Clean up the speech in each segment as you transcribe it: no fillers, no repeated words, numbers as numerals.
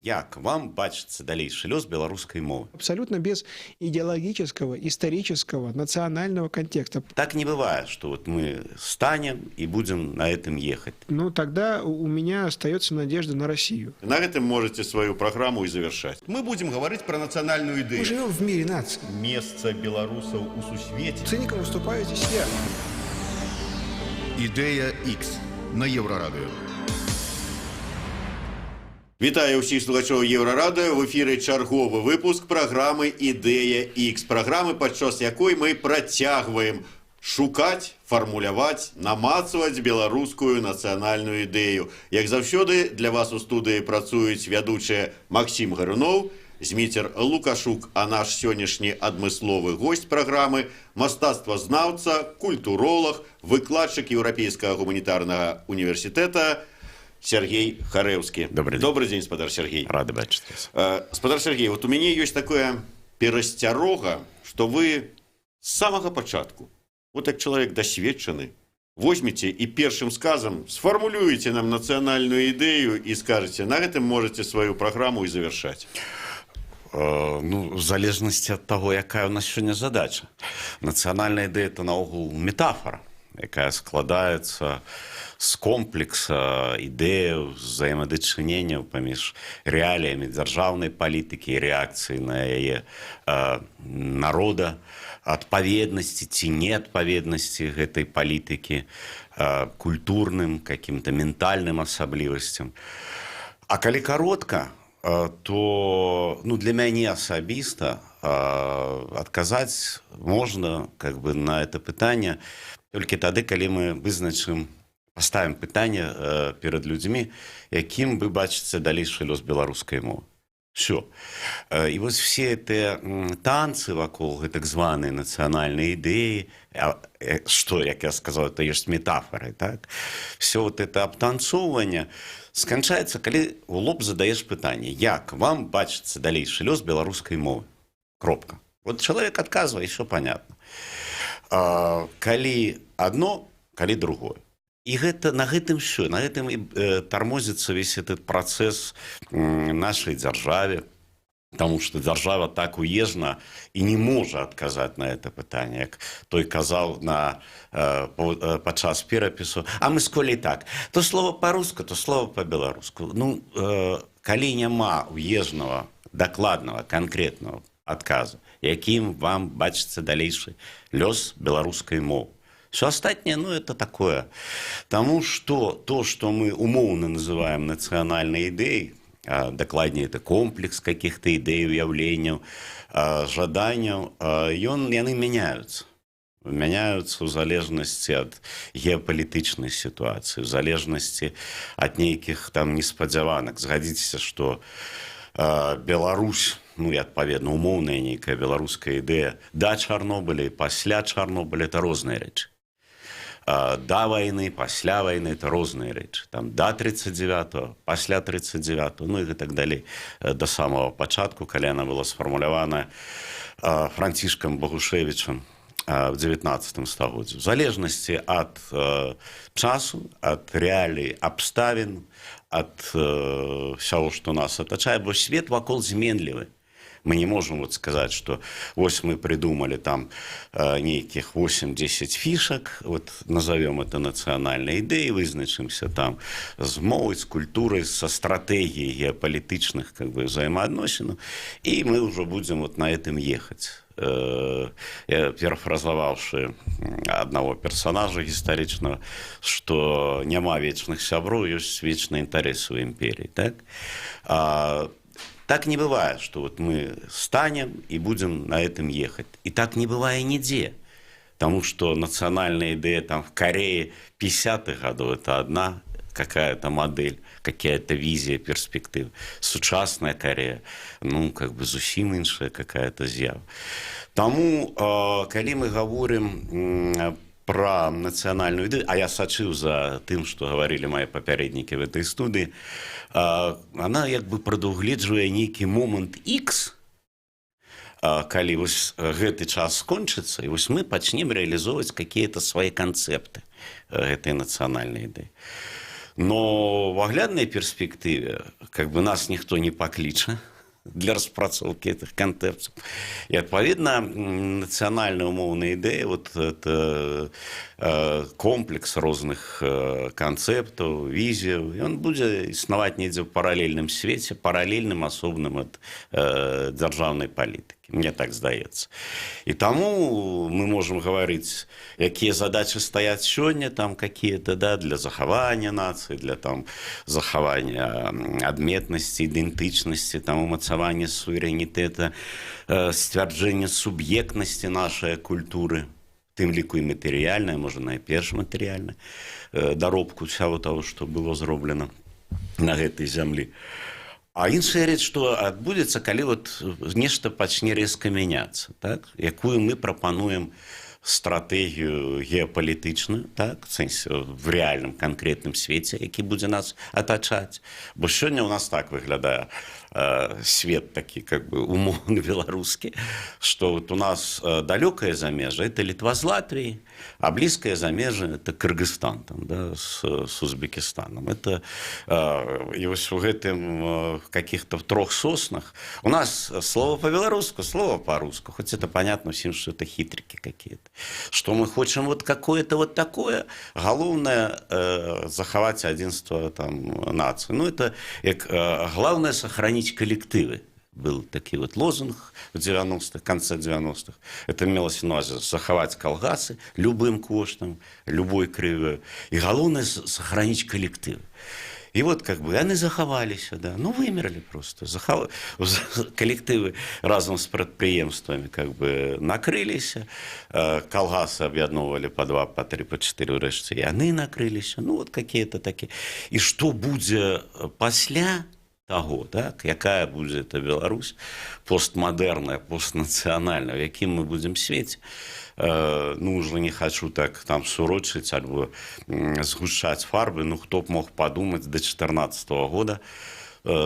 Як вам бачыцца далейшы лёс беларускай мовы? Абсолютно без идеологического, исторического, национального контекста. Так не бывает, что вот мы станем и будем на этом ехать. Ну, тогда у меня остается надежда на Россию. На этом можете свою программу и завершать. Мы будем говорить про национальную Мы идею. живем в мире наций. Место белорусов у сусвете. Циником выступаю здесь я. Ідея X на Єврорадіо. Вітаю ўсіх слухачоў Еўрарадыё. В эфіры чарговы выпуск праграмы «Ідэя X». Праграмы, падчас якой мы працягваем шукаць, фармуляваць, намацваць беларускую нацыянальную ідэю. Як заўсёды, для вас у студыі працуюць вядучыя Максім Гаруноў, Зміцер Лукашук, а наш сённяшні адмысловы госць праграмы – мастацтвазнаўца, культуролог, выкладчык Еўрапейскага гуманітарнага універсітэта Сергей Харэўскі. Добрый день, спадар Сергей. Рады бачыць вас. Спадар Сергей, вот у мяне ёсць такое перасцярога, што вы з самага пачатку, вот як чалавек дасведчаны, возьмеце і першым сказам сфармулюеце нам нацыянальную ідэю і скажаце, на гэтым можете сваю праграму і завершаць. Ну, в залежнасці ад таго, якая ў нас сёння задача. Нацыянальная ідэя – это наогул метафора, якая складаецца з комплекса ідэяў, взаемадачыненняў паміж рэаліямі дзяржаўнай палітыкі і рэакцыі на яе народа, адпаведнасці ці неадпаведнасці гэтай палітыкі культурным, каким-то ментальным асаблівасцям. А калі каротка, то для мяне асабіста адказаць можна на это пытанне толькі тады, калі мы поставім пытанне перад людзьмі, якім вы бачыце далейшы лёс беларускай мовы. Все. І вось все гэтыя танцы вакол гэтак званай нацыянальнай ідэі, што, як я сказаў, это ёсць метафорай, так? Все вот это абтанцоўванне сканчаецца, калі ў лоб задаеш пытанне, як вам бачыцца далейшы лёс беларускай мовы? Кропка. Вот чалавек адказвае, і ўсё понятно. Калі адно, калі другое. І на гэтым все, на гэтым тармозіцца весь этот працэс нашай дзяржаве, потому что дзяржава так уезна і не можа адказаць на это пытанне, як той казаў падчас перапісу. А мы сколі так, то слово па-руску, то слово па-беларуску. Ну, калі няма уезнага, дакладнага, канкрэтнага адказу, якім вам бачыцца далейшы лёс беларускай мовы. Все остальное, это такое. Потому что то, что мы умовно называем национальной идеей, докладнее это комплекс каких-то идей, уявлений, жаданий, яны меняются. Меняются в залежности от геополитичной ситуации, в залежности от неких там неспадзяванак. Згадзіцеся, что Беларусь, і адпаведна умоўная нейкая беларуская ідэя да Чарнобыля і пасля Чарнобыля – это розныя рэчы. Да вайны, пасля вайны – это розныя рэчы. Там да 39-го, пасля 39-го, і так далей. Да самого пачатку, калі яна была сфармулявана Францішкам Багушевічам в 19 стагоддзі. В залежнасці ад часу, ад рэалій абставін, ад всего, что нас атачае, бо свет вакол зменлівы. Мы не можем сказать, что вось мы придумали там нейких 8-10 фишек, вот назовем это национальной идеей, вызначимся там с мовой, с культурой, со стратегией геополитичных взаимоотносин, и мы уже будем на этом ехать. Я перафразаваўшы одного персонажа гістарычнага, што няма вечных сяброў, ёсць вечныя інтарэсы ў імперіі. Так не бывает, что вот мы станем и будем на этом ехать. И так не бывает нигде. Потому что национальная идея там в Корее 50-х годов – это одна какая-то модель, какая-то визия, перспектива. Сучасная Корея, зусім іншая какая-то з'ява. Тому, калі мы говорим про национальную идею, а я сачыў за тым, што говорили мои папярэднікі в этой студии, она прадугледжвае нейкі момант X, калі вось гэты час скончыцца, і вось мы пачнем реализовывать какие-то свои концепты гэтай нацыянальнай ідэі. Но в агляднай перспектыве как бы нас ніхто не пакліча для распрацоўкі этих канцэпцый. І, адпаведна, нацыянальная умоўная ідэя, вот это комплекс розных канцэптаў, візіяў, ён будзе існаваць недзе ў паралельным свеце, паралельным асобным ад дзяржаўнай палітыкі. Мне так здаецца. І таму мы можам гаварыць, якія задачы стаяць сёння, там какие-то, да, для захавання нацыі, для там захавання адметнасці, ідэнтычнасці, там умацавання суверэнітэта, сцвярджэння суб'ектнасці нашай культуры, тым ліку і матэрыяльная, можа, найперш матэрыяльная, даробку ўсяго таго, што было зроблена на гэтай зямлі. А іншая рэч, што адбудзецца, калі вот нешта пачне рэзка мяняцца, так? Якую мы прапануем стратэгію геапалітычную, так? В сэнсе, в рэальным канкрэтным свеце, які будзе нас атачаць. Бо сёння ў нас так выглядае свет такі, как бы, умоўны беларускі, што вот у нас далёкае замежжа – это Літва з Латвіяй, а блізкае замежжа – это Кыргызстан, там, да, с Узбекистаном. Это, і вось у гэтым каких-то в 3 соснах у нас слово по-беларуску, слово по-русски, хоть это понятно всем, что это хитрики какие-то. Что мы хотим вот какое-то вот такое, главное захавать единство там нации. Ну, это главное сохранить коллективы. Был такой вот лозунг в 90-х, конце 90-х. Это имелось на увазі захавать колгасы любым коштом, любой кривой. И главное сохранить коллективы. И вот как бы они захаваліся, да, ну вымерлі просто. Коллективы разом с предприемствами как бы накрыліся, колгасы об'ядноўвалі по 2, по 3, по 4 урэшце, и они накрыліся. Ну вот какие-то такие. И что будзе пасля того, так, якая будзе эта Беларусь, постмодерная, постнациональная, в якім мы будем свеце. Ну, уже не хочу так там сурочить, альбо сгущать фарбы, ну, кто б мог подумать до 2014 года,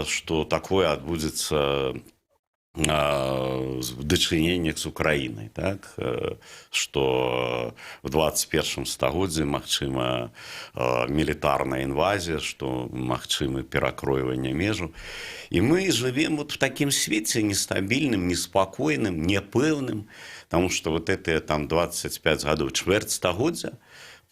что такое отбудется в дачыненнях з Украінай, так? Што в 21 стагоддзі магчыма мілітарная інвазія, што магчымы перакройванне межу. І мы жывем вот в такім свеце нестабільным, неспакойным, непэўным, потому что вот это там 25 гадоў, чвэрць стагоддзя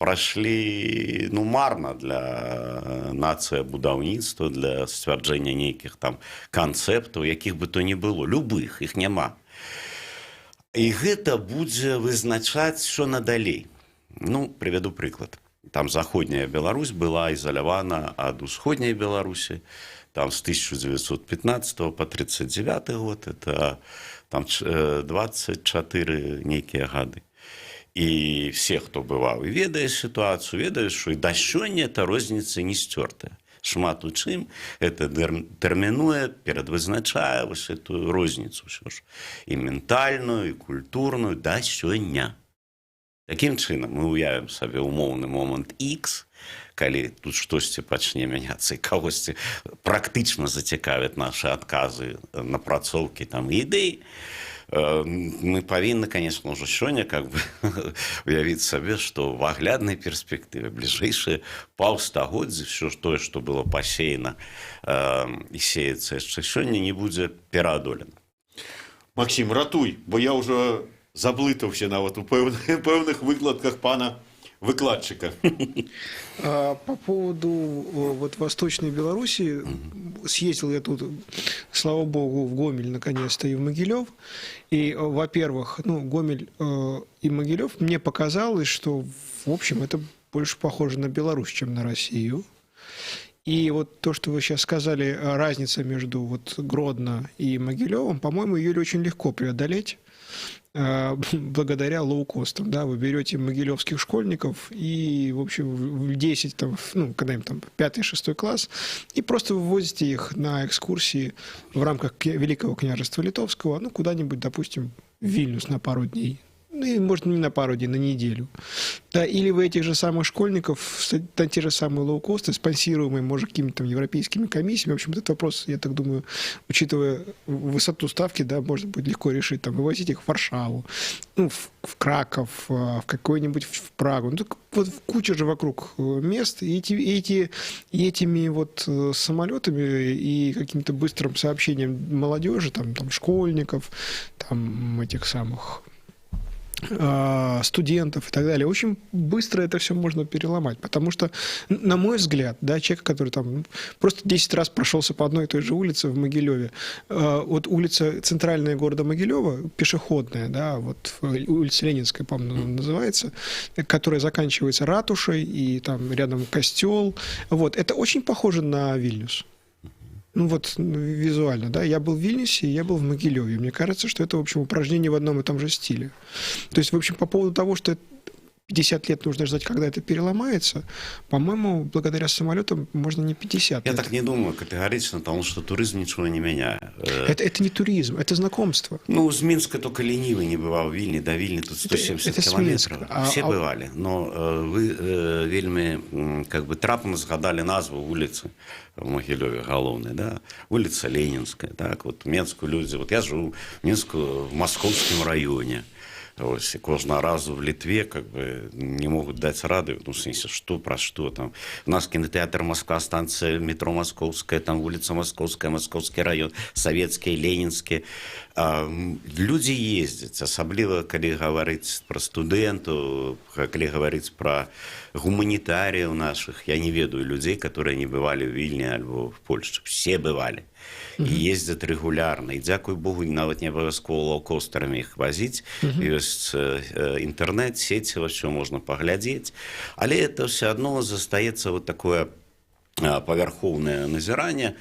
прошли, ну, марно для нацыя будаўніцтва, для сцвярджэння нейкіх там канцэптаў, якіх бы то ни было, любых, іх няма. І гэта будзе вызначаць, що надалей. Ну, приведу прыклад. Там заходняя Беларусь была изолявана ад усходняй Беларусі, там с 1915 по 1939 год, это там 24 нейкія гады. І все, хто бываў і ведае сітуацыю, ведаюць, што і да сёння эта розніца не сцёртая. Шмат у чым это тэрмінуе, перадвызначае вось эту розніцу ўсё ж. І ментальную, і культурную да сёння. Такім чынам мы уявім сабе умоўны момант X, калі тут штосьці пачне мяняцца і кагосьці практычна зацікавяць нашы адказы, напрацоўкі там ідэі, мы павінны, конечно, уже сёння как бы уявіць сабе, што в агляднай перспектыве бліжэйшыя паўстагоддзі все тое, што было пасеяна і сеецца яшчэ сёння, не будзе пераадолена. Максим, ратуй, бо я уже заблытаўся нават у пэўных выкладках пана выкладчика. По поводу вот Восточной Беларуси, съездил я тут, слава богу, в Гомель наконец-то и в Могилев. И, во-первых, ну, Гомель и Могилев, мне показалось, что, в общем, это больше похоже на Беларусь, чем на Россию. И вот то, что вы сейчас сказали, разница между вот Гродно и Могилевом, по-моему, ее очень легко преодолеть. Благодаря лоукостам, да, вы берете могилевских школьников и, в общем, в 10, там, ну, когда им там 5-6 класс, и просто вывозите их на экскурсии в рамках Великого княжества Литовского, ну, куда-нибудь, допустим, в Вильнюс на пару дней. Ну, и, может, не на пару дней, на неделю. Да, или вы этих же самых школьников на те же самые лоукосты, спонсируемые, может, какими-то там европейскими комиссиями. В общем, этот вопрос, я так думаю, учитывая высоту ставки, да, можно будет легко решить. Там, вывозить их в Варшаву, ну, в Краков, в какой-нибудь в Прагу. Ну, так вот куча же вокруг мест. И этими вот самолетами и каким-то быстрым сообщением молодежи, там школьников, там этих самых студентов и так далее. Очень быстро это все можно переломать, потому что, на мой взгляд, да, человек, который там просто 10 раз прошелся по одной и той же улице в Могилеве, вот улица центральная города Могилева, пешеходная, да, вот улица Ленинская, по-моему, называется, которая заканчивается ратушей, и там рядом костел, вот, это очень похоже на Вильнюс. Ну вот визуально, да, я был в Вильнюсе, я был в Могилеве. Мне кажется, что это, в общем, упражнение в одном и том же стиле. То есть, в общем, по поводу того, что 50 лет нужно ждать, когда это переломается, по-моему, благодаря самолетам можно не 50 Я лет. так не думаю категорично, потому что туризм ничего не меняет. Это не туризм, это знакомство. Ну, из Минска только ленивый не бывал в Вильні. До Вильні тут 170 это с километров. Минска. Все бывали. Но вы вельми как бы трапно згадали назву вулиці в Могилеве головной, да? Улица Ленинская, так, вот в Минску люди, вот я живу в Минску, в Московском районе. Ось, і кожного разу в Литве как бы не могут дать рады, ну, в смысле, что, про что там. У нас кинотеатр Москва, станция метро Московская, там улица Московская, Московский район, Советский, Ленинский. Люди ездят, особливо, коли говорить про студентов, коли говорить про гуманитариев наших. Я не ведаю людей, которые не бывали в Вильне альбо в Польше. Все бывали. І ездят регулярно. І, дякую Богу, навіть не обов'язково лоукостерами їх возить. Есть интернет, сети, во все можна поглядеть. Але это все одно застаецца вот такое павярхоўнае назіранне,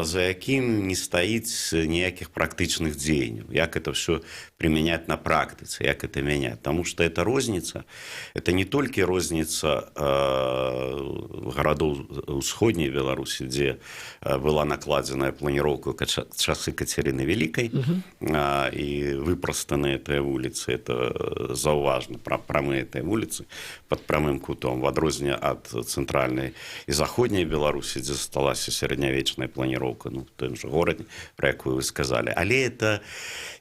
за якім не стаіць ніякіх практычных дзеянняў. Як это все применять на практыцы, як это менять. Потому что это розница, это не только розница городов усходней Беларуси, где была накладзеная планіроўка часы Катерины Великой, и выпростаны этой улицы, это заўважна, прамые этой улицы под прямым кутом, в адрозненне от центральной и заходней Беларуси, где засталася сярэднявечная планіроўка, ну, в том же городе, про якую вы сказали. Але это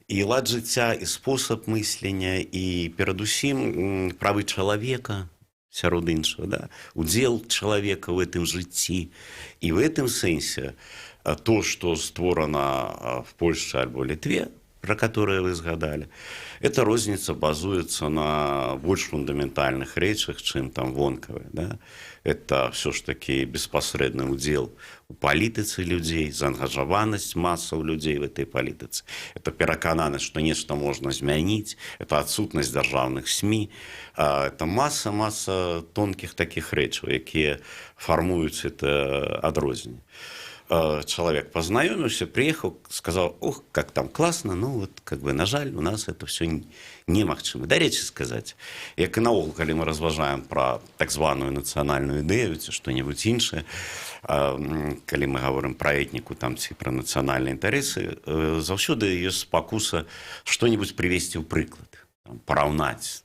и лад жыцця, и способ мыслення, и перадусім правы чалавека, сярод іншага, да? Удзел чалавека в этом жыцці. И в этом сэнсе то, что створана в Польше альбо Литве, про которые вы згадали, эта розница базуется на больш фундаментальных рэчах, чым там вонкавыя. Да? Это все ж таки беспасрэдны удзел у палітыцы людзей, заангажаванасць масаў людзей в этой палітыцы. Это перакананасць, што нешта можна змяніць, это адсутнасць дзяржаўных СМІ. Это масса тонкіх такіх рэчаў, якія фармуюць это адрозненне. Человек познакомился, приехал, сказал, ох, как там классно, ну вот, как бы, на жаль, у нас это все немагчыма. Да речи сказать, як і наогул, калі мы разважаем про так званую нацыянальную ідэю, ці што-небудзь іншае, калі мы говорим про этніку там, ці про нацыянальныя інтарэсы, заўсёды ёсць спакуса што-небудзь привесці ў прыклад, параўнаць.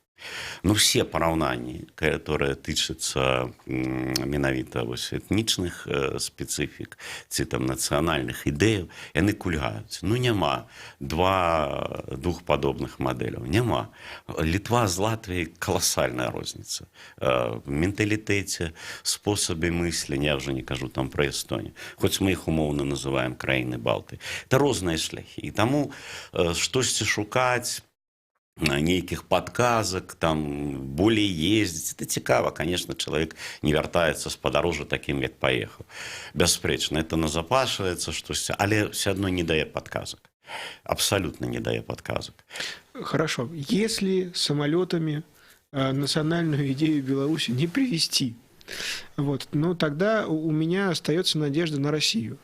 Но все параўнанні, которые тычацца менавіта этнічных спецыфік ці там нацыянальных ідэяў, яны кульгаюць. Ну, няма двух падобных мадэляў. Няма. Літва з Латвіяй каласальная розніца. В менталітэце, спосабе мыслення, я вже не кажу там про Эстонію. Хоць мы іх умоўна называем краіны Балты. Это розныя шляхі. І таму штосьці шукаць, нейкіх подказок, там, болей ездить. Это цікаво. Конечно, человек не вяртаецца з падарожжа таким, як поехал. Бясспрэчна, это назапашваецца штосьці, але все одно не дае подказок. Абсолютно не дае подказок. Хорошо. Если самолетами национальную идею Беларуси не привести, вот, ну, тогда у меня остается надежда на Россию.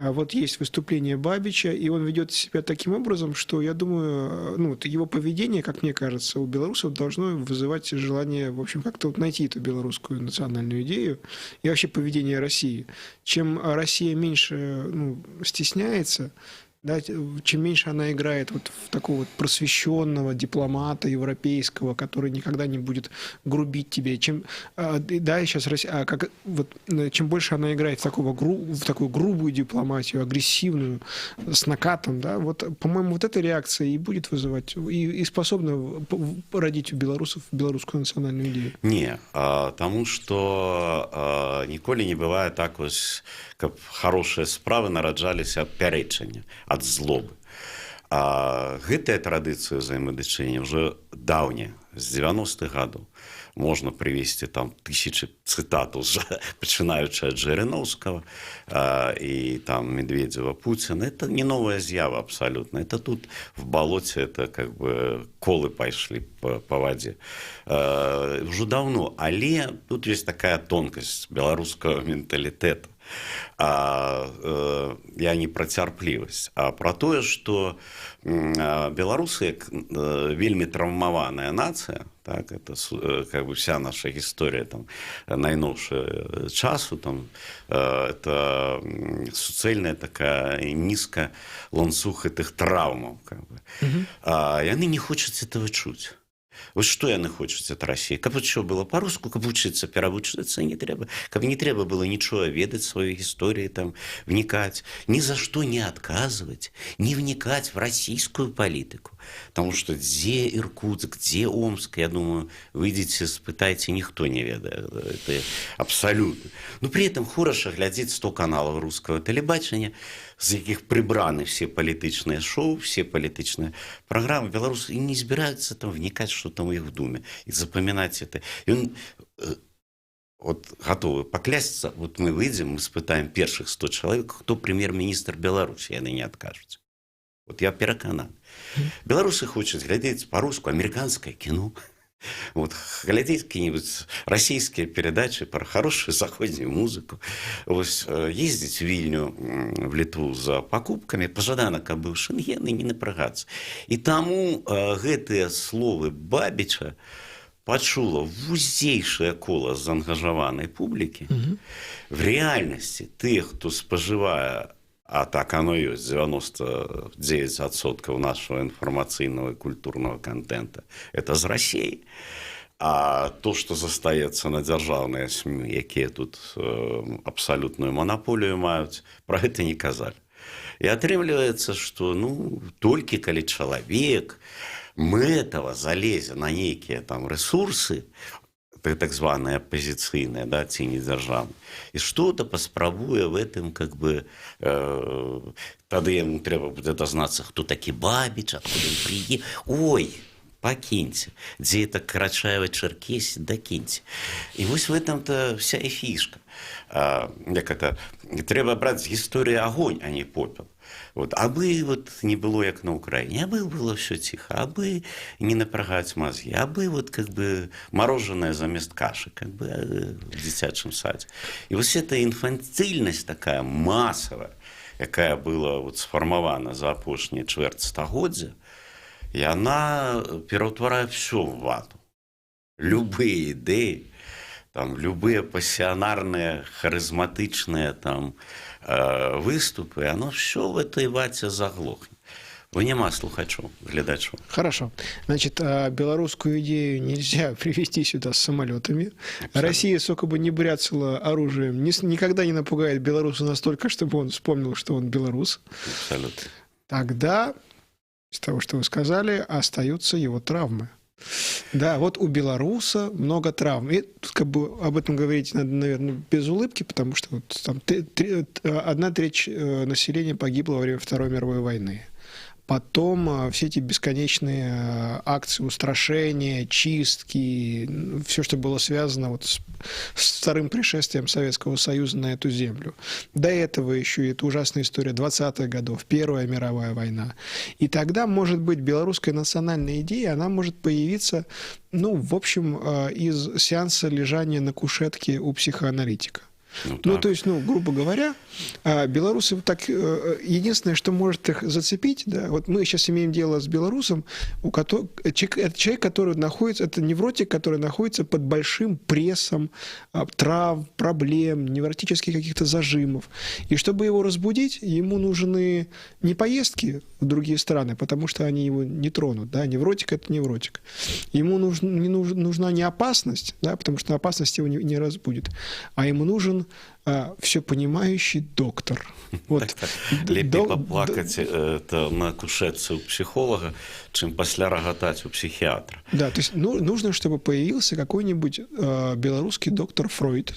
А вот есть выступление Бабича, и он ведет себя таким образом, что, я думаю, ну, вот его поведение, как мне кажется, у белорусов должно вызывать желание, в общем, как-то вот найти эту белорусскую национальную идею и вообще поведение России. Чем Россия меньше, ну, стесняется Да, чем меньше она играет вот в такого вот просвещенного дипломата европейского, который никогда не будет грубить тебе, да, и сейчас Россия, чем больше она играет в такую грубую дипломатию, агрессивную, с накатом, да, вот, по-моему, вот эта реакция и будет вызывать, и способна породить у белорусов белорусскую национальную идею. Не, тому што ніколі не бывае так вось, каб хорошыя справы нараджаліся ад пярэчання, ад злобы. Гэтая традыцыя ўзаемадачынення ўжо даўняя, з 90-х гадоў. Можна прывесці там тысячы цытат уже, пачынаючы ад Жырыноўскага і там Медведзева, Пуціна. Это не новая з'ява абсолютно. Это тут в болоте, это как бы колы пайшлі по вадзе. Уже давно. Але тут есть такая тонкасць беларускага менталітэта. Я не про цярплівасць, а про тое, што беларусы як вельмі траўмаваная нацыя, так, это как бы вся наша гісторыя там найноўшая часу, там это суцэльная такая нізка ланцуг гэтых траўмаў, как бы. Яны не хочуць этого чуць. Вот что яны хочуць ад России? Каб что было по-руску, каб вучыцца, перавучыцца не трэба, каб не трэба было нічога ведаць сваёй гісторыі, там, вникать, ни за что не отказывать, не вникать в российскую политику. Потому что где Иркутск, где Омск, я думаю, выйдите, спытайте, никто не ведает. Это абсолютно. Но при этом хорошо глядеть 100 каналов русского телебачення, з яких прибраны все политичные шоу, все политичные программы. Белорусы и не избираются там вникать, что там у них в думе, и запоминать это. И он вот готовы поклясться, вот мы выйдем, мы спытаем первых 100 человек, кто премьер-министр Беларуси, и они не откажутся. Вот я перакананы. Белорусы хочуць глядзець по-руску американское кино, вот, глядзець какие-нибудь российские передачи про хорошую заходнюю музыку, вот, ездить в Вильню, в Литву за покупками, пожадана, каб быў Шенген, и не напрягацца. И таму гэтыя словы Бабіча пачула вузейшае кола заангажаванай публікі. В реальности тых, хто спажывае, а так оно есть, 99% нашего информационного и культурного контента, это з России. А то, что застаецца на дзяржаўныя СМИ, якія тут абсолютную монополию маюць, про гэта не казалі. И атрымліваецца, что толькі калі чалавек мэтава залезе на нейкія там ресурсы, так званые оппозиционные, да, ці недзяржаўныя, и что-то паспрабуе в этом, как бы, тады ему трэба будзе дазнацца, хто такі Бабіч, откуда он приедет. Ой, покиньте. Где это Карачаево-Черкесия, докиньте. И вот в этом-то вся и фишка. Як это, трэба браць з гісторыі огонь, а не попел. Вот, абы вот не было як на Украине, абы было все тихо, абы не напрягать мозги, абы вот как бы мороженое замест каши, как бы в дзіцячым садзе. И вот эта инфантильность такая массовая, якая была вот сформована за апошнія чвэрць стагоддзя, и она пераўтварае все в вату. Любые идеи, там, любые пассіянарные, харизматичные там, выступы, оно все в этой вате заглохнет. Нема слухачов, глядачов. Хорошо. Значит, белорусскую идею нельзя привезти сюда с самолетами. Абсолютно. Россия, сколько бы не бряцала оружием, никогда не напугает белоруса настолько, чтобы он вспомнил, что он белорус. Абсолютно. Тогда, из того, что вы сказали, остаются его травмы. Да, вот у белоруса много травм. И тут как бы об этом говорить надо, наверное, без улыбки, потому что вот там 1/3 населения погибло во время Второй мировой войны. Потом все эти бесконечные акции устрашения, чистки, все, что было связано вот с вторым пришествием Советского Союза на эту землю. До этого еще и эта ужасная история 20-х годов, Первая мировая война. И тогда, может быть, белорусская национальная идея, она может появиться, в общем, из сеанса лежания на кушетке у психоаналитика. Ну, Ну, так. то есть, ну, грубо говоря, белорусы так, единственное, что может их зацепить, да, вот мы сейчас имеем дело с белорусом, это человек, который находится, это невротик, который находится под большим прессом травм, проблем, невротических каких-то зажимов. И чтобы его разбудить, ему нужны не поездки в другие страны, потому что они его не тронут, да, невротик – это невротик. Ему нужна не опасность, да, потому что опасность его не разбудит, а ему нужен все понимающий доктор. Вот. Лепей поплакать это на кушетцы у психолога, чем пасля рагатать у психиатра. Да, то есть нужно, чтобы появился какой-нибудь белорусский доктор Фройд,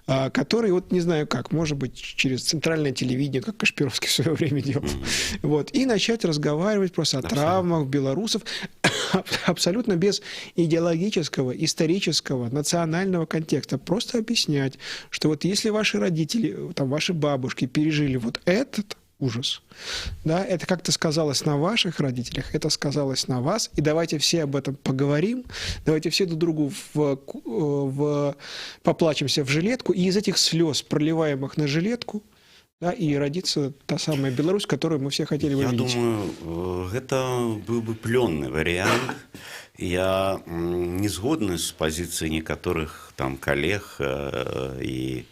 который, вот не знаю как, может быть, через центральное телевидение, как Кашпировский в свое время делал, вот, и начать разговаривать просто о травмах белорусов абсолютно без идеологического, исторического, национального контекста. Просто объяснять, что вот если ваши родители, там, ваши бабушки пережили вот этот ужас, да, это как-то сказалось на ваших родителях, это сказалось на вас, и давайте все об этом поговорим, давайте все друг другу поплачемся в жилетку, и из этих слез, проливаемых на жилетку, да, и родится та самая Беларусь, которую мы все хотели бы Я видеть. думаю, это был бы плённый вариант. Я не згодны з пазіцыі некаторых там калег і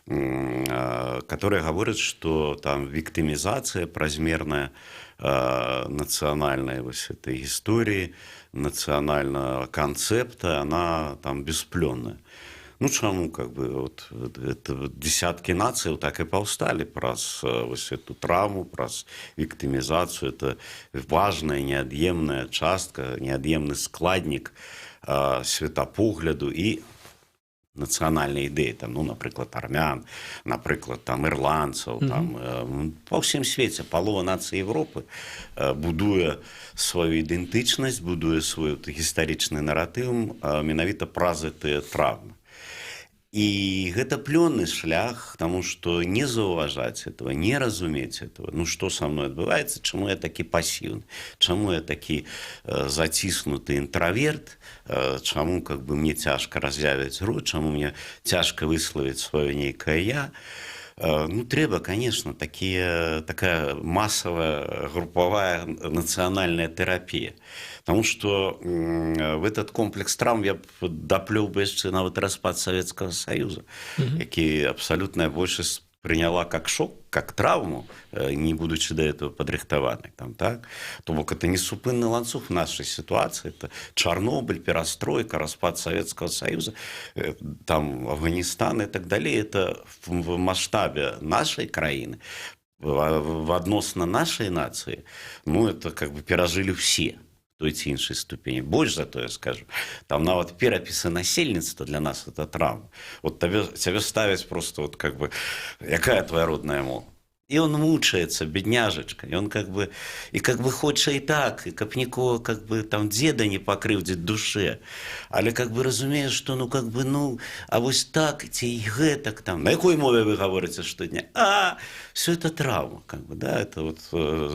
которые говорят, что там виктимизация празмерная национальной вось этой истории, национального концепта, она там бесплённая. Ну, чаму, как бы, вот, это десятки наций вот так и повстали праз вось эту травму, праз виктимизацию. Это важная, неад'емная частка, неад'емны складнік светапогляду і нацыянальнай ідэі, там, ну, напрыклад, армян, напрыклад, там, ірландцаў, там, па ўсім свеце палова нацый Европы будуе сваю ідэнтычнасць, будуе свой гістарычны наратыў менавіта праз гэтыя травмы. І гэта плённы шлях, таму што не заўважаць этого, не разумець этого. Ну, што са мной адбываецца, чаму я такі пасіўны, чаму я такі заціснуты інтраверт, чаму как бы мне цяжка раз'явіць рот, чаму мне цяжка выславіць сваё нейкае я. Ну, трэба, конечно, такая массовая групповая национальная терапия. Потому что в этот комплекс травм я доплёў бы яшчэ нават распад Советского Союза, які абсолютная большасць приняла как шок, как травму, не будучи до этого подрыхтаванай. Там, так? То бок это не супынны ланцуг в нашей ситуации. Это Чернобыль, перестройка, распад Советского Союза, там, Афганистан и так далее. Это в масштабе нашей краины, в адносна нашей нации, ну, это как бы перажили все. Той ці іншай ступені. Больш за то, я скажу. Там нават перапісы насельніцтва для нас это травма. Вот цябе ставяць просто вот как бы, якая твоя родная мова? И он мучается, бедняжечка, и он как бы хоча и так, и каб нікого как бы там деда не покрыўдзіць душе, але как бы разумеешь, что ну как бы ну, а вось так ці і гэтак там, на якой мове вы говорите штодня? Все это травма, как бы, да, это вот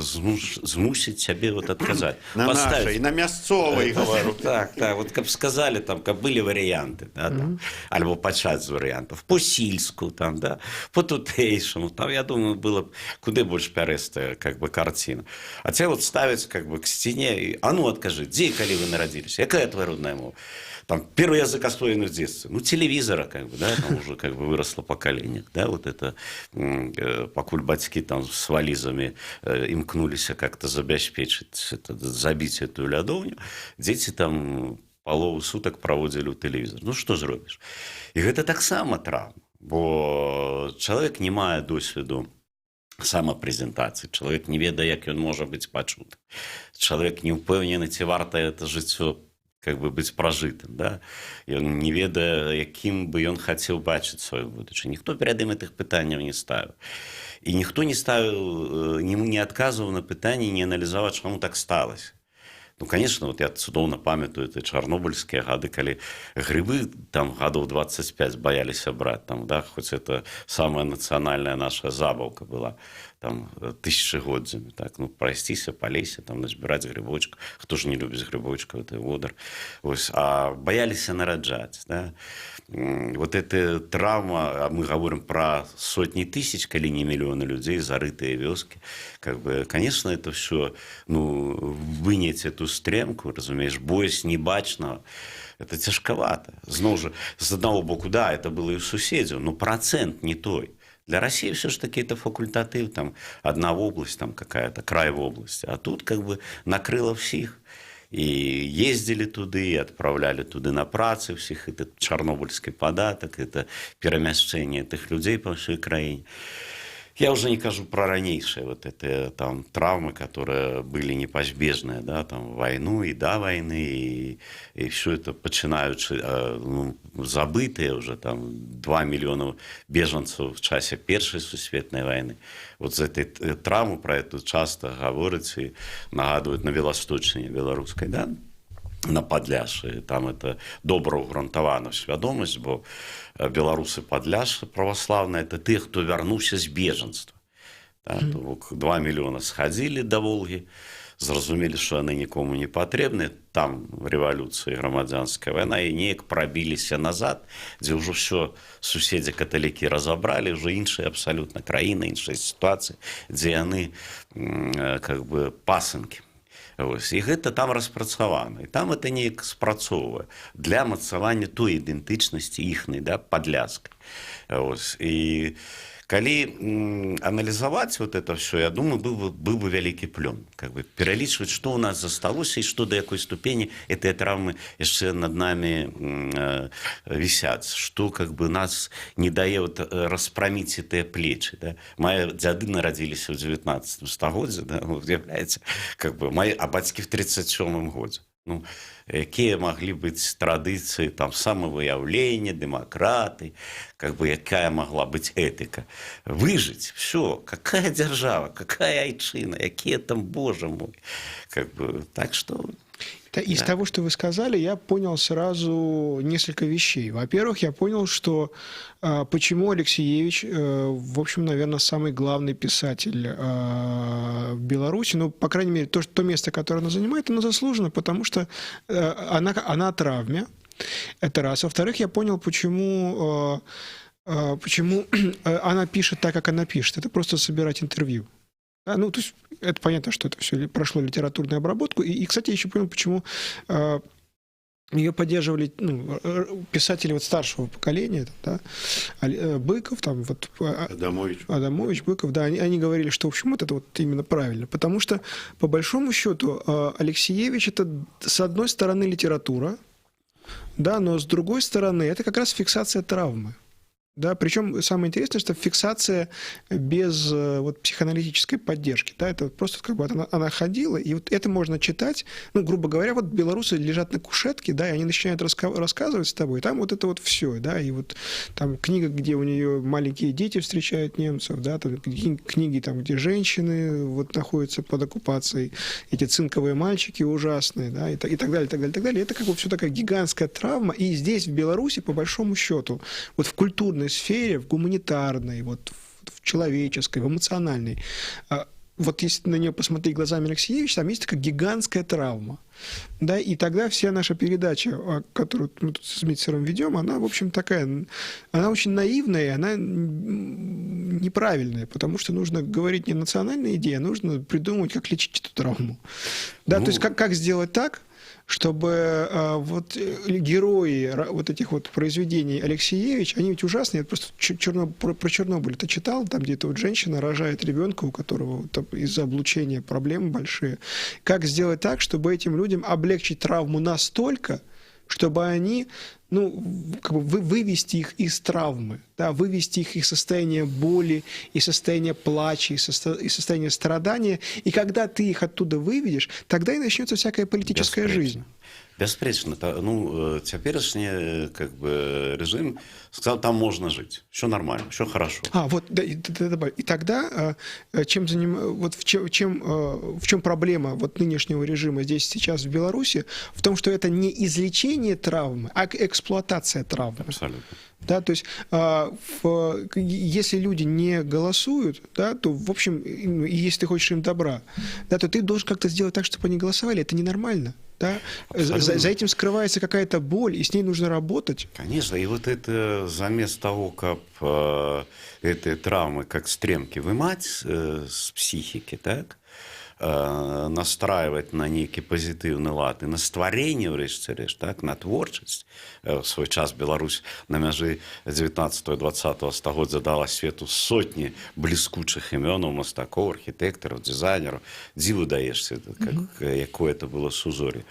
змусіць сябе вот отказать. На нашей, на мясцовой, говорю. Так, вот каб сказали там, каб были варианты, да, там, альбо пачаць з варыянтаў, по сільску там, да, по тутэйшаму, там, я думаю, было куды больш пярэстая как бы картина. А тебя вот ставить как бы к стене и, а ну откажи, где и коли вы народились, якая твоя родная мова? Там первый язык освоенный в детстве, ну телевизора как бы, да, там уже как бы выросло поколение, да, вот это покуль бацькі там с вализами имкнулись как-то забяспечить, забить эту лядоўню, дети там палову суток проводили у телевизора. Ну что зробишь? И гэта таксама травма, бо чалавек не мае досведу самапрэзентацыі, чалавек не ведае, як ён можа быць пачуты, чалавек не ўпэўнены, ці варта это жыццё как бы быць пражытым, да? Ён не ведае, якім бы ён хацеў бачыць сваю будучыню. Ніхто перад ім гэтых пытанняў не ставіў. І ніхто не ставіў, не адказваў на пытанні, не аналізаваў, чаму так сталася. Ну, конечно, вот я цудоўна памятаю эти чарнобыльскія гады, калі грибы там гадоў 25 бояліся браць, там, да, хоць это самая нацыянальная наша забаўка была там тысячагоддзямі, так, ну, прайсціся па лесе, там, назбіраць грибочку, хто ж не любіць грибочка, это водар, ось, а бояліся нараджаць, да. Вот эта травма, мы говорим про сотни тысяч, калі не миллионы людей, зарытые вёски, как бы, конечно, это все, ну, вынять эту стрэмку, разумеешь, боязь небачного, это цяжкавата. Зноў жа, з аднаго боку, да, это было и у суседзяў, но процент не той. Для России все же таки это факультатив, там, одна область, там какая-то, край в области, а тут как бы накрыло всех. И ездили туды, и отправляли туды на працы всех, это чарнобыльский податок, это перамяшчэнне этих людей по всей краине. Я уже не кажу про ранейшие вот это там травмы, которые были непозбежные, да, там войну и до войны, и все это починаючи, ну, забытые уже там 2 миллиона беженцев в часе Першей сусветной войны. Вот за этой травму про эту часто говорят и нагадывают на Белосточине белорусской, да, на Падляшшы, там это добра ўгрунтавана свядомасць, бо беларусы Падляшша праваслаўныя, это тыя, хто вярнуўся з бежанства. Да, 2 мільёна схадзілі да Волгі, зразумелі, што яны нікому не патрэбны, там рэвалюцыя, грамадзянская вайна, і неяк прабіліся назад, дзе ўжо ўсё суседзі каталікі разабралі, ўжо іншыя абсалютна краіны, іншыя сітуацыі, дзе яны как бы пасынкі. Ось, і гэта там распрацавана, і там это неяк спрацоўвае для мацавання той ідэнтычнасці іхнай, да, падляскай. Ось, і калі аналізаваць вот это все, я думаю, был бы вялікі плён, как бы пералічваць, што ў нас засталося і што да якой ступені гэтыя травмы яшчэ над нами вісяць, што как бы нас не дае вот распраміць гэтыя плечы, да. Мае дзяды нарадзіліся ў 19 стагоддзі, да, уяўляеце, как бы мае, а бацькі в 37 годзе. Ну, якія маглі быць традыцыі там самавыяўлення, дэмакраты, как бы якая могла быць этыка. Выжыць, все, какая дзяржава, какая айчына, якія там, боже мой. Как бы, так что... Из того, что вы сказали, я понял сразу несколько вещей. Во-первых, я понял, что почему Алексеевич, в общем, наверное, самый главный писатель в Беларуси, ну, по крайней мере, то место, которое она занимает, оно заслужено, потому что она о травме, это раз. Во-вторых, я понял, почему она пишет так, как она пишет. Это просто собирать интервью. Ну, то есть, это понятно, что это все прошло литературную обработку. И кстати, я еще понял, почему ее поддерживали, ну, писатели вот старшего поколения, да, Быков, там, вот, Адамович, Быков, да, они говорили, что, в общем, вот это вот именно правильно. Потому что, по большому счету, Алексеевич — это, с одной стороны, литература, да, но с другой стороны, это как раз фиксация травмы. Да, причем самое интересное, что фиксация без вот, психоаналитической поддержки. Да, это просто как бы она ходила, и вот это можно читать. Ну, грубо говоря, вот белорусы лежат на кушетке, да, и они начинают рассказывать с тобой, там вот это вот все, да, и вот там книга, где у нее маленькие дети встречают немцев, да, там книги, там, где женщины вот находятся под оккупацией, эти цинковые мальчики ужасные, да, и так далее, так далее, так далее. Это как бы все такая гигантская травма, и здесь, в Беларуси, по большому счету, вот в культурной сфере, в гуманитарной, вот в человеческой, в эмоциональной. Вот если на нее посмотреть глазами Алексеевича, там есть такая гигантская травма. Да, и тогда вся наша передача, которую мы тут с Митцером ведем, она, в общем, такая, она очень наивная, она неправильная, потому что нужно говорить не национальные идеи, а нужно придумывать, как лечить эту травму. Да, то есть как сделать так, чтобы вот герои вот этих вот произведений Алексеевича, они ведь ужасные, я просто про Чернобыль это читал, там где-то вот женщина рожает ребенка, у которого вот из-за облучения проблемы большие. Как сделать так, чтобы этим людям облегчить травму настолько, чтобы они ну, как бы вывести их из травмы, да, вывести их из состояния боли, из состояния плача, из состояния страдания. И когда ты их оттуда выведешь, тогда и начнется всякая политическая жизнь. Бяспрэчна. Ну, цяперашні как бы режим сказал, там можно жить, все нормально, все хорошо. Вот, да, и тогда вот в чем проблема вот нынешнего режима здесь сейчас в Беларуси, в том, что это не излечение травмы, а эксплуатация травмы. Абсолютно. Да, то есть, если люди не голосуют, да, то, в общем, и если ты хочешь им добра, да, то ты должен как-то сделать так, чтобы они голосовали. Это ненормально. Да? За этим скрывается какая-то боль, и с ней нужно работать. Конечно, и вот это заместо того, как эти травмы, как стремки, вымать с психики, так, настраивать на некий позитивный лад и на створение, врешті-решт, так, на творчесть. В свой час Беларусь на мяжы 19-20 стагоддзя дала свету сотни блескучых имен мастакоў, архітэктараў, дизайнераў. Дзіву даешься, якое это было сузор'е.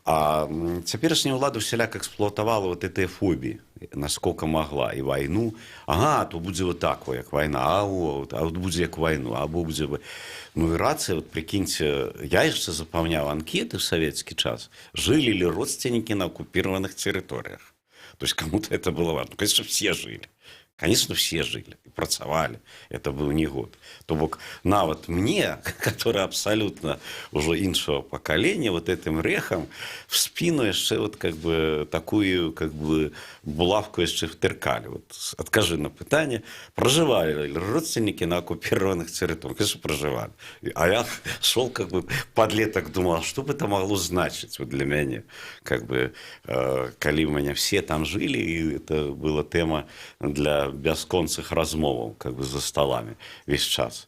А цяперашняя ўлада ўсяляк эксплуатавала вот этой фобии, насколько могла, и войну. Ага, то будзе вот так, як война, а вот будзе як войну, або будзе... Ну и рация, вот прикиньте, я еще заполнял анкеты в советский час, жили ли родственники на оккупированных территориях. То есть кому-то это было важно. Конечно, все жили. Конечно, все жили и працавали. Это был не год. То бок, нават мне, который абсолютно уже іншого поколения, вот этим рехом в спину еще вот как бы такую как бы булавку еще втыркали. Вот откажи на питание, проживали ли родственники на оккупированных территориях? Конечно, проживали. А я шел как бы подлеток, думал, а что бы это могло значить вот для меня? Как бы, коли у меня все там жили, и это была тема для бясконцых размоваў как бы за столами весь час.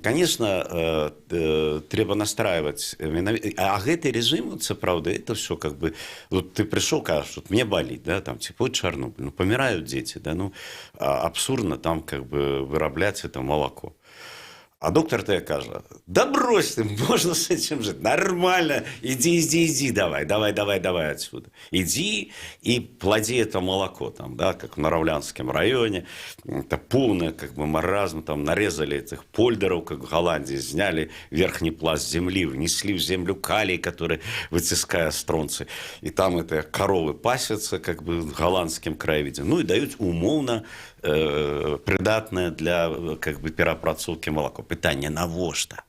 Конечно, трэба настраивать, а гэты режим, вот, правда, это все как бы, вот ты пришел, кажешь, вот мне болит, да, там, типа, Чернобыль, ну, помирают дети, да, ну, абсурдно там как бы выраблять это молоко. А доктор тебе каже, да брось ты, можно с этим жить, нормально, иди, давай отсюда. Иди и плоди это молоко, там, да, как в Наравлянском районе, это полное, как бы, маразм, там, нарезали этих польдеров, как в Голландии, сняли верхний пласт земли, внесли в землю калий, который вытиская стронцы, и там это коровы пасятся, как бы, в голландском краевиде, ну, и дают умовно придатное для как бы перапрацоўкі молоко. Пытанне навошта?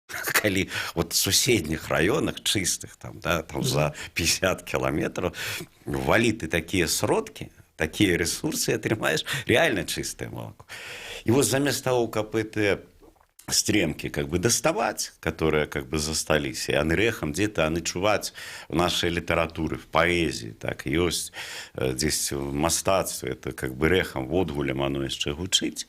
Калі вот в суседніх районах чистых там, да, там за 50 километров вали ты такие сродки, такие ресурсы, и атрымаешь реально чистое молоко. И вот заместо того, как это стремки как бы доставать, которые как бы застались, и они рехом где-то они чуваць в нашей литературе, в поэзии, так, есть здесь в мастацтве, это как бы рехом, водгулем оно еще гучить,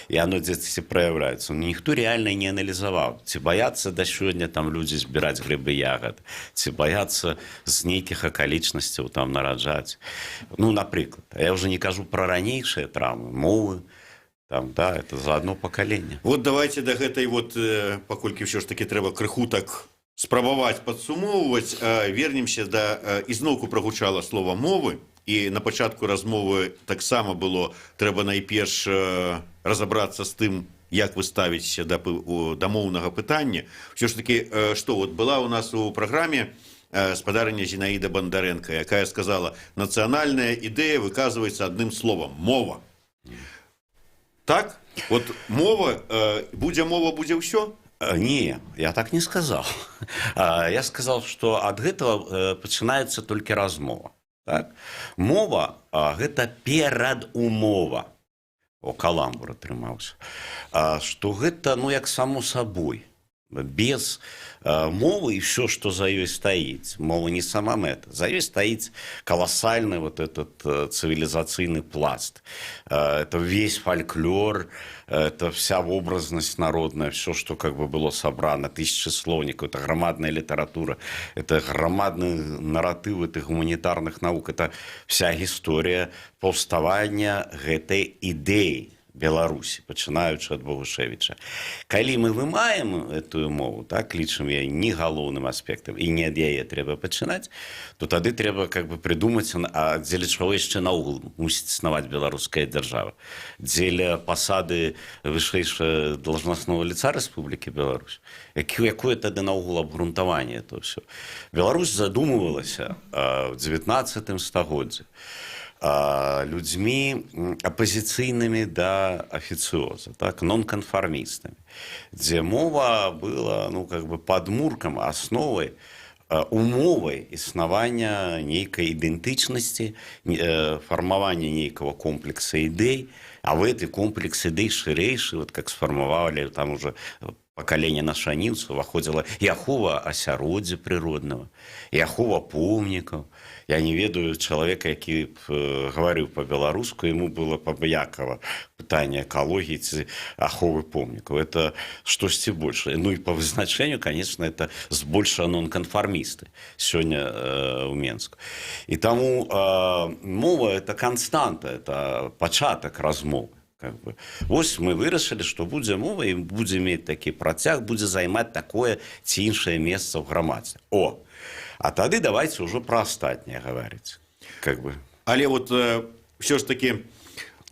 и оно здесь проявляется. Но никто реально не анализовал, ці боятся до сегодня там люди збирать грибы ягод, ці боятся з нейкіх околичностей там нараджать. Ну, например, я уже не кажу про ранейшие травмы, мовы, там, да, это за одно поколение. Вот давайте до гэтай вот, паколькі ўсё ж таки трэба крыху так спрабаваць падсумоўваць, вернемся да, ізноўку прагучала слова мовы, і на пачатку размовы таксама было, трэба найперш разабрацца з тым, як вы ставіцеся да моўнага пытання. Ўсё ж таки, што вот была у нас у праграме спадарыня Зінаіда Бандарэнка, якая сказала, нацыянальная ідэя выказваецца адным словам – мова. Так? Вот мова, будзе ўсё? Не, я так не сказал. Я сказал, что от этого начинается только размова. Так? Мова – это перадумова. О, каламбур атрымаўся. Что это, ну, як само собой. Без мовы и все, что за ее стоит. Мова не сама мэта. За ее стоит колоссальный вот этот цивилизационный пласт. Это весь фольклор, это вся образность народная, все, что как бы было собрано, тысячи словников, это громадная литература, это громадный нарратив этих гуманитарных наук, это вся история повставания этой идеи. Беларусі, пачынаючы ад Богушевіча. Калі мы вымаем этую мову, так, лічым яе не галоўным аспектам, і не ад яе трэба пачынаць, то тады трэба как бы прыдумаць, а дзеля чаго яшчэ наогул мусіць існаваць беларуская дзяржава. Дзеля пасады вышэйшага должностного лица Рэспублікі Беларусь. Якое тады наогул абгрунтаванне это ўсё? Беларусь задумывалася в 19 стагоддзі людзьмі апазіцыйнымі да афіцыоза, так, нонканфармістамі, дзе мова была, ну, как бы падмуркам, асновай, умовай існавання нейкай ідэнтычнасці, фармавання нейкага комплекса ідэй, а в гэты комплекс ідэй шырэйшы, вот как сфармавалі там уже пакаленне нашаніўцаў, уваходзіла і ахова асяроддзя прыроднага, і ахова помнікаў. Я не ведаю чалавека, які гаварыў па-беларуску, яму было пабыякава пытанне экалогіі ці аховы помнікаў. Это штосьці большае. Ну і па вызначэнню, конечно, это збольшага нонканфармісты сёння ў Менску. І таму мова это канстанта, это пачатак размовы. Как бы. Вось мы вырашылі, што будзе мова і будзе мець такі працяг, будзе займаць такое ці іншае месца ў грамадстве. О! А тады давайте ўжо пра астатняе гаварыць. Как бы. Але вот все ж таки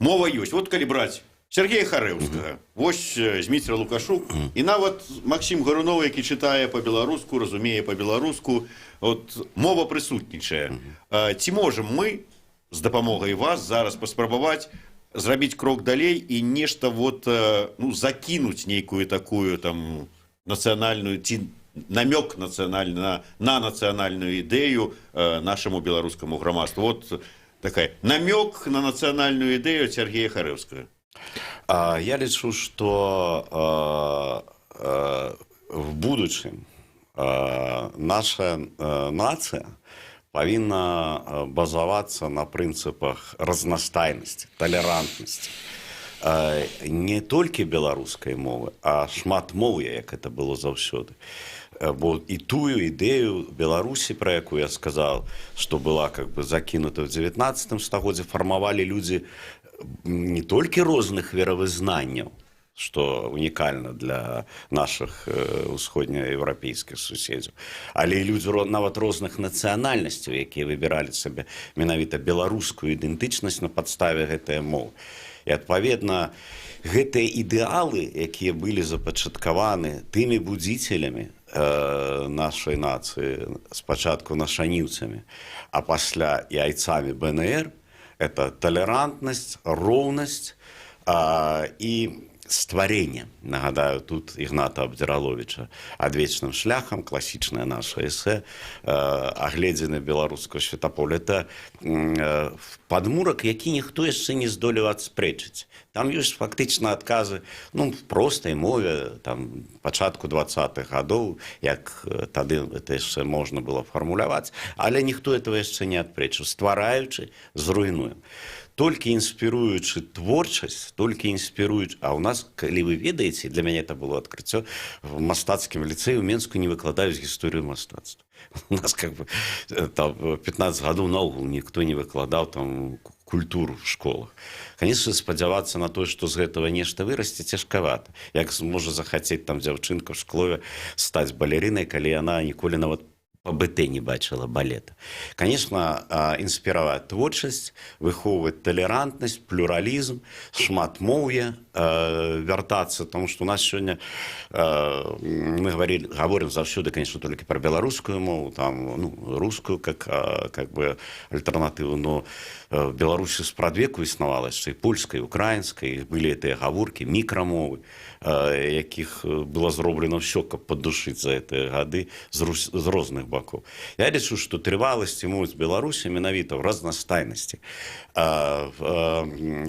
мова ёсць. Вот калі браць Сергея Харэўскага, вось Зміцер Лукашук, і нават Максім Гарунов, які чытае па-беларуску, разумее па-беларуску, вот мова прысутнічае. Ці можам мы з дапамогай вас зараз паспрабаваць зрабіць крок далей і нешта вот, ну, закінуць нейкую такую там нацыянальную ці намёк на нацыянальную ідэю нашаму беларускаму грамадству. Вот такая намёк на нацыянальную ідэю Сергея Харэўскага. Я лічу, што в будучым наша нацыя павінна базавацца на прынцыпах разнастайнасці, талерантнасці. Не толькі беларускай мовы, а шматмоўя, як это было заўсёды. Бо і тую ідэю Беларусі, пра якую я сказаў, што была как бы закінута ў 19 стагоддзі, фармавалі людзі не толькі розных веравызнанняў, што унікальна для нашых усходнееўрапейскіх суседзяў, але і людзі нават розных нацыянальнасцяў, якія выбіралі сабе менавіта беларускую ідэнтычнасць на падставе гэтай мовы. І, адпаведна, гэтыя ідэалы, якія былі запачаткаваны тымі будзіцелямі нашай нацыі, спачатку нашаніўцамі, а пасля і айцамі БНР, это талерантнасць, роўнасць і стварэнне. Нагадаю, тут Ігната Абдзіраловіча «Адвечным шляхам», класічнае наша эсэ, агледзены беларускага светаполя. Это падмурак, які ніхто яшчэ не здолеў адспрэчыць. Там ёсць фактычна адказы, ну, в простай мове, там, пачатку 20-х гадоў, як тады это яшчэ можна было фармуляваць, але ніхто этого яшчэ не адпрэчыў. Ствараючы, зруйнуем. Толькі інспіруючы творчасць, толькі інспіруючы... А ў нас, калі вы ведаеце, для мяне это было адкрыццё, в мастацкім ліцэі ў Менску не выкладаюць гісторыю мастацтва. У нас как бы там 15 гадоў наогул ніхто не выкладаў там культуру в школах. Конечно, спадзявацца на тое, што з гэтага нешта вырасце, цяжкавата. Як можа захацець там дзяўчынка в школе стаць балерынай, калі яна ніколі нават по БТ не бачила балета. Конечно, інспіраваць творчасць, выхоўваць талерантнасць, плюралізм, шматмоўе, вяртацца, тому што у нас сёння мы говорим заўсёды, конечно, только про беларускую мову, там, ну, рускую как бы альтэрнатыву, но в Беларусі спрадвеку існавала яшчэ і польскай, і украінскай, былі гэтыя гаворкі, мікрамовы, якіх было зроблена ўсё, каб паддушыць за гэтыя гады з розных бакоў. Я лічу, што трываласць і моц Беларусі менавіта ў разнастайнасці, в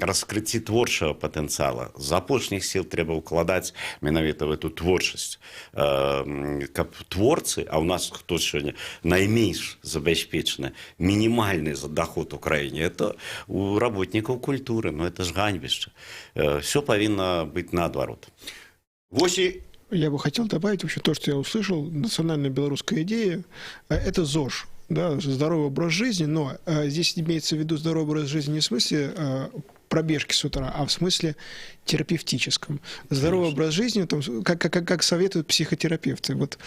раскрыцці творчага патэнцыяла. З апошніх сіл трэба ўкладаць менавіта в эту творчасць. Каб творцы, а ў нас хто сёння найменш забяспечаны, мінімальны доход у краіне, это у работникаў культуры, но это ж ганьбішча. Все павінна быць наадварот. Я бы хотел добавить вообще то, что я услышал. Национальная белорусская идея – это ЗОЖ, да, здоровый образ жизни, но здесь имеется в виду здоровый образ жизни не в смысле пробежки с утра, а в смысле терапевтическом. Здоровый образ жизни, там, как советуют психотерапевты. Вот,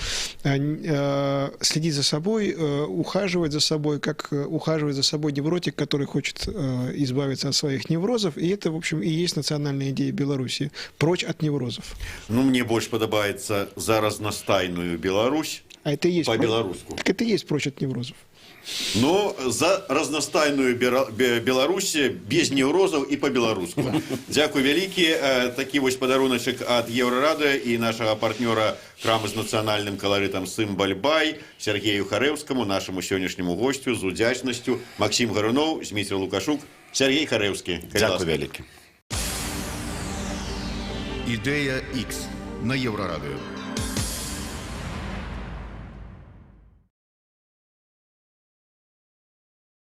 следить за собой, ухаживать за собой, как ухаживает за собой невротик, который хочет избавиться от своих неврозов. И это, в общем, и есть национальная идея Беларуси. Прочь от неврозов. Ну, мне больше подобается за разнастайную Беларусь. А это и есть По-белоруску. Так это и есть прочь от неврозов. Но за разнастайную Беларусь без неврозаў і па-беларуску. Дзякуй вялікі. Такі вось падаруначак ад Еўрарадыё і нашага партнёра крамы з нацыянальным каларытам «Сымбаль-бай» Сергею Харэўскаму, нашаму сённяшняму госцю, з удзячнасцю. Максим Гаруноў, Зміцер Лукашук, Сергей Харэўскі. Дзякуй вялікі. Ідэя X на Еврорадио.